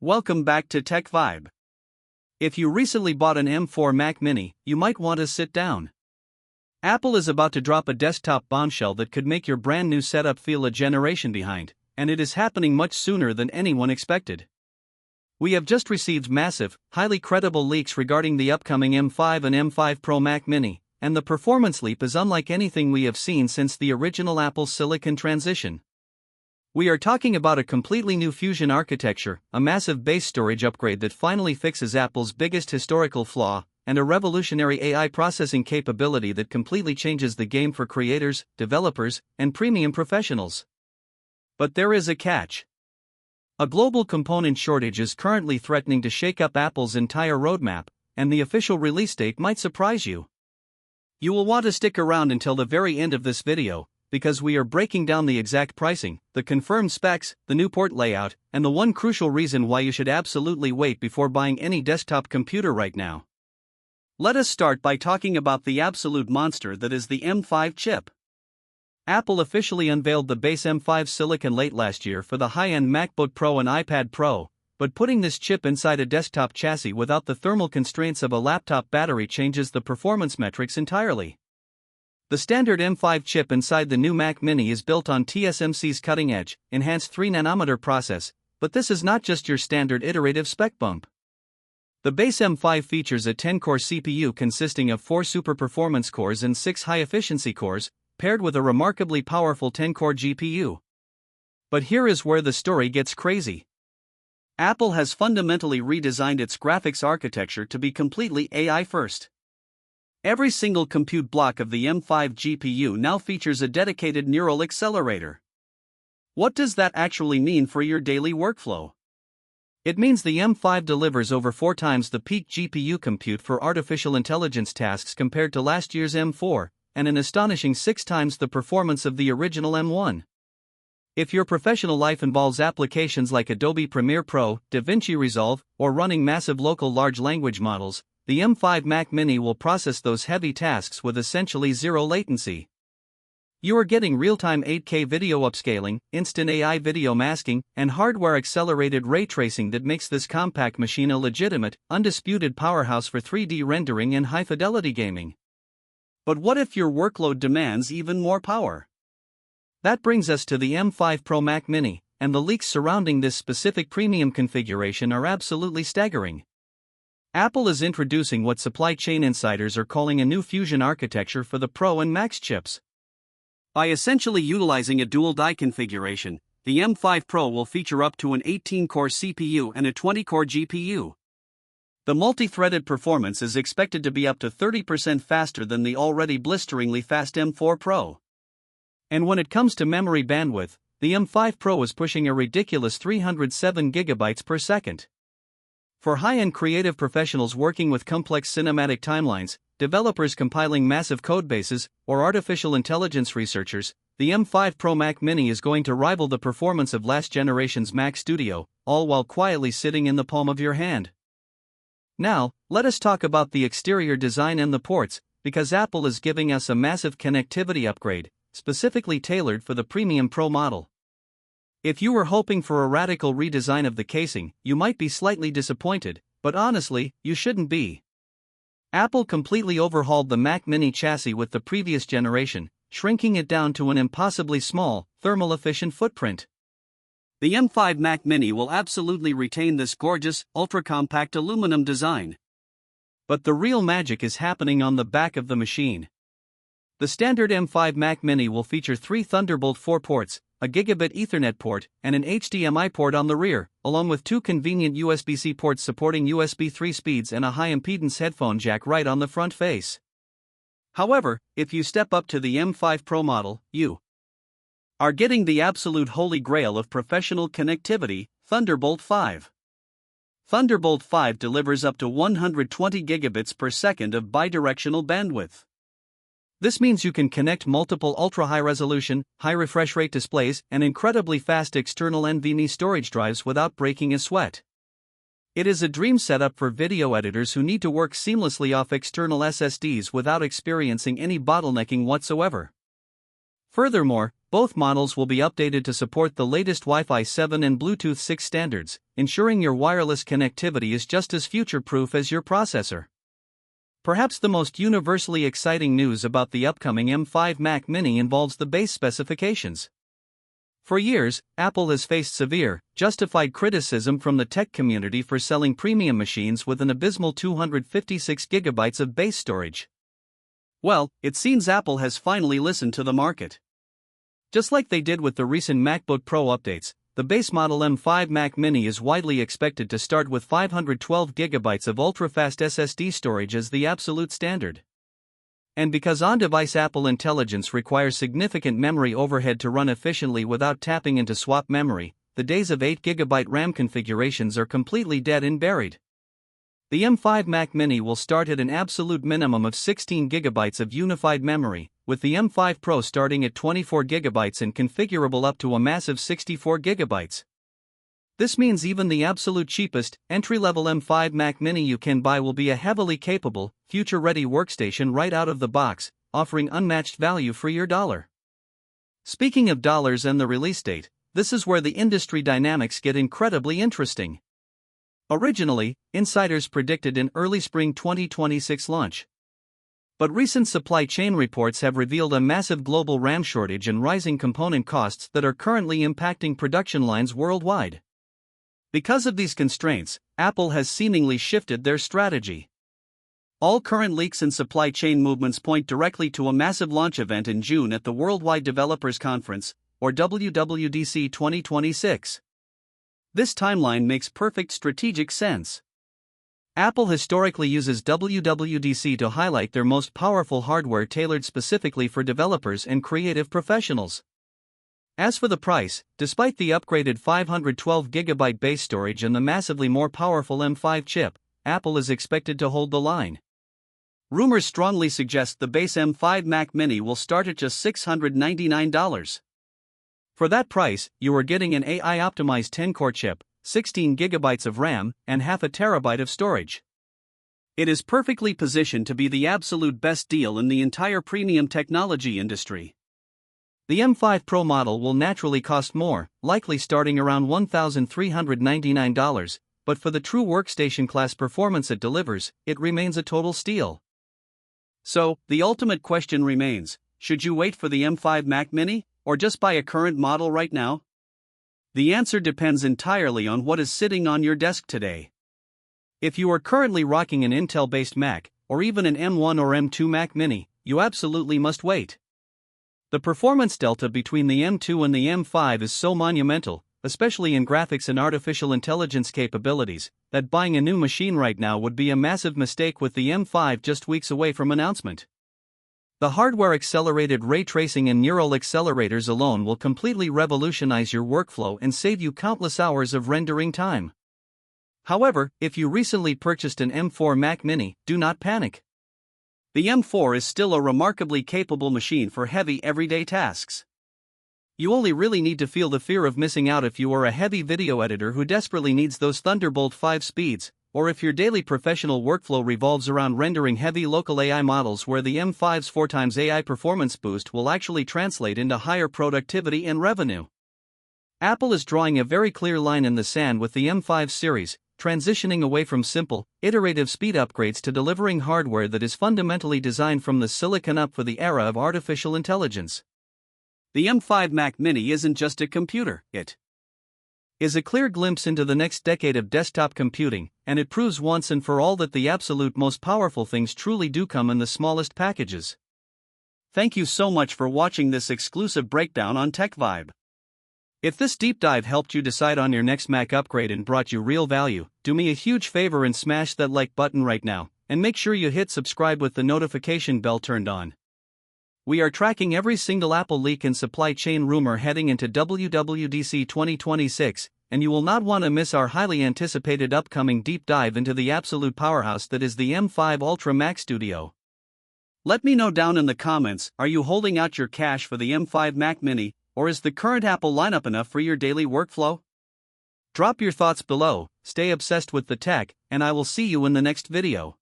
Welcome back to TechVibe. If you recently bought an M4 Mac Mini, you might want to sit down. Apple is about to drop a desktop bombshell that could make your brand new setup feel a generation behind, and it is happening much sooner than anyone expected. We have just received massive, highly credible leaks regarding the upcoming M5 and M5 Pro Mac Mini, and the performance leap is unlike anything we have seen since the original Apple Silicon transition. We are talking about a completely new Fusion architecture, a massive base storage upgrade that finally fixes Apple's biggest historical flaw, and a revolutionary AI processing capability that completely changes the game for creators, developers, and premium professionals. But there is a catch. A global component shortage is currently threatening to shake up Apple's entire roadmap, and the official release date might surprise you. You will want to stick around until the very end of this video, because we are breaking down the exact pricing, the confirmed specs, the new port layout, and the one crucial reason why you should absolutely wait before buying any desktop computer right now. Let us start by talking about the absolute monster that is the M5 chip. Apple officially unveiled the base M5 silicon late last year for the high-end MacBook Pro and iPad Pro, but putting this chip inside a desktop chassis without the thermal constraints of a laptop battery changes the performance metrics entirely. The standard M5 chip inside the new Mac Mini is built on TSMC's cutting-edge, enhanced 3nm process, but this is not just your standard iterative spec bump. The base M5 features a 10-core CPU consisting of 4 super performance cores and 6 high-efficiency cores, paired with a remarkably powerful 10-core GPU. But here is where the story gets crazy. Apple has fundamentally redesigned its graphics architecture to be completely AI-first. Every single compute block of the M5 GPU now features a dedicated neural accelerator. What does that actually mean for your daily workflow? It means the M5 delivers over 4 times the peak GPU compute for artificial intelligence tasks compared to last year's M4, and an astonishing 6 times the performance of the original M1. If your professional life involves applications like Adobe Premiere Pro, DaVinci Resolve, or running massive local large language models, the M5 Mac Mini will process those heavy tasks with essentially zero latency. You are getting real-time 8K video upscaling, instant AI video masking, and hardware-accelerated ray tracing that makes this compact machine a legitimate, undisputed powerhouse for 3D rendering and high-fidelity gaming. But what if your workload demands even more power? That brings us to the M5 Pro Mac Mini, and the leaks surrounding this specific premium configuration are absolutely staggering. Apple is introducing what supply chain insiders are calling a new Fusion architecture for the Pro and Max chips. By essentially utilizing a dual-die configuration, the M5 Pro will feature up to an 18-core CPU and a 20-core GPU. The multi-threaded performance is expected to be up to 30% faster than the already blisteringly fast M4 Pro. And when it comes to memory bandwidth, the M5 Pro is pushing a ridiculous 307 GB per second. For high-end creative professionals working with complex cinematic timelines, developers compiling massive codebases, or artificial intelligence researchers, the M5 Pro Mac Mini is going to rival the performance of last generation's Mac Studio, all while quietly sitting in the palm of your hand. Now, let us talk about the exterior design and the ports, because Apple is giving us a massive connectivity upgrade, specifically tailored for the Premium Pro model. If you were hoping for a radical redesign of the casing, you might be slightly disappointed, but honestly, you shouldn't be. Apple completely overhauled the Mac Mini chassis with the previous generation, shrinking it down to an impossibly small, thermal-efficient footprint. The M5 Mac Mini will absolutely retain this gorgeous, ultra-compact aluminum design. But the real magic is happening on the back of the machine. The standard M5 Mac Mini will feature 3 Thunderbolt 4 ports, a gigabit Ethernet port, and an HDMI port on the rear, along with 2 convenient USB-C ports supporting USB 3 speeds and a high-impedance headphone jack right on the front face. However, if you step up to the M5 Pro model, you are getting the absolute holy grail of professional connectivity, Thunderbolt 5. Thunderbolt 5 delivers up to 120 gigabits per second of bidirectional bandwidth. This means you can connect multiple ultra-high-resolution, high-refresh-rate displays and incredibly fast external NVMe storage drives without breaking a sweat. It is a dream setup for video editors who need to work seamlessly off external SSDs without experiencing any bottlenecking whatsoever. Furthermore, Both models will be updated to support the latest Wi-Fi 7 and Bluetooth 6 standards, ensuring your wireless connectivity is just as future-proof as your processor. Perhaps the most universally exciting news about the upcoming M5 Mac Mini involves the base specifications. For years, Apple has faced severe, justified criticism from the tech community for selling premium machines with an abysmal 256 GB of base storage. Well, it seems Apple has finally listened to the market. Just like they did with the recent MacBook Pro updates, the base model M5 Mac Mini is widely expected to start with 512 GB of ultra-fast SSD storage as the absolute standard. And because on-device Apple Intelligence requires significant memory overhead to run efficiently without tapping into swap memory, the days of 8 GB RAM configurations are completely dead and buried. The M5 Mac Mini will start at an absolute minimum of 16 GB of unified memory, with the M5 Pro starting at 24 GB and configurable up to a massive 64 GB. This means even the absolute cheapest, entry-level M5 Mac Mini you can buy will be a heavily capable, future-ready workstation right out of the box, offering unmatched value for your dollar. Speaking of dollars and the release date, this is where the industry dynamics get incredibly interesting. Originally, insiders predicted an early spring 2026 launch. But recent supply chain reports have revealed a massive global RAM shortage and rising component costs that are currently impacting production lines worldwide. Because of these constraints, Apple has seemingly shifted their strategy. All current leaks and supply chain movements point directly to a massive launch event in June at the Worldwide Developers Conference, or WWDC 2026. This timeline makes perfect strategic sense. Apple historically uses WWDC to highlight their most powerful hardware tailored specifically for developers and creative professionals. As for the price, despite the upgraded 512 GB base storage and the massively more powerful M5 chip, Apple is expected to hold the line. Rumors strongly suggest the base M5 Mac Mini will start at just $699. For that price, you are getting an AI-optimized 10-core chip, 16 GB of RAM, and half a terabyte of storage. It is perfectly positioned to be the absolute best deal in the entire premium technology industry. The M5 Pro model will naturally cost more, likely starting around $1,399, but for the true workstation class performance it delivers, it remains a total steal. So, the ultimate question remains, should you wait for the M5 Mac Mini, or just buy a current model right now? The answer depends entirely on what is sitting on your desk today. If you are currently rocking an Intel-based Mac, or even an M1 or M2 Mac Mini, you absolutely must wait. The performance delta between the M2 and the M5 is so monumental, especially in graphics and artificial intelligence capabilities, that buying a new machine right now would be a massive mistake with the M5 just weeks away from announcement. The hardware-accelerated ray tracing and neural accelerators alone will completely revolutionize your workflow and save you countless hours of rendering time. However, if you recently purchased an M4 Mac Mini, do not panic. The M4 is still a remarkably capable machine for heavy everyday tasks. You only really need to feel the fear of missing out if you are a heavy video editor who desperately needs those Thunderbolt 5 speeds, or if your daily professional workflow revolves around rendering heavy local AI models where the M5's 4x AI performance boost will actually translate into higher productivity and revenue. Apple is drawing a very clear line in the sand with the M5 series, transitioning away from simple, iterative speed upgrades to delivering hardware that is fundamentally designed from the silicon up for the era of artificial intelligence. The M5 Mac Mini isn't just a computer, it is a clear glimpse into the next decade of desktop computing, and it proves once and for all that the absolute most powerful things truly do come in the smallest packages. Thank you so much for watching this exclusive breakdown on TechVibe. If this deep dive helped you decide on your next Mac upgrade and brought you real value, do me a huge favor and smash that like button right now, and make sure you hit subscribe with the notification bell turned on. We are tracking every single Apple leak and supply chain rumor heading into WWDC 2026, and you will not want to miss our highly anticipated upcoming deep dive into the absolute powerhouse that is the M5 Ultra Mac Studio. Let me know down in the comments, are you holding out your cash for the M5 Mac Mini, or is the current Apple lineup enough for your daily workflow? Drop your thoughts below, stay obsessed with the tech, and I will see you in the next video.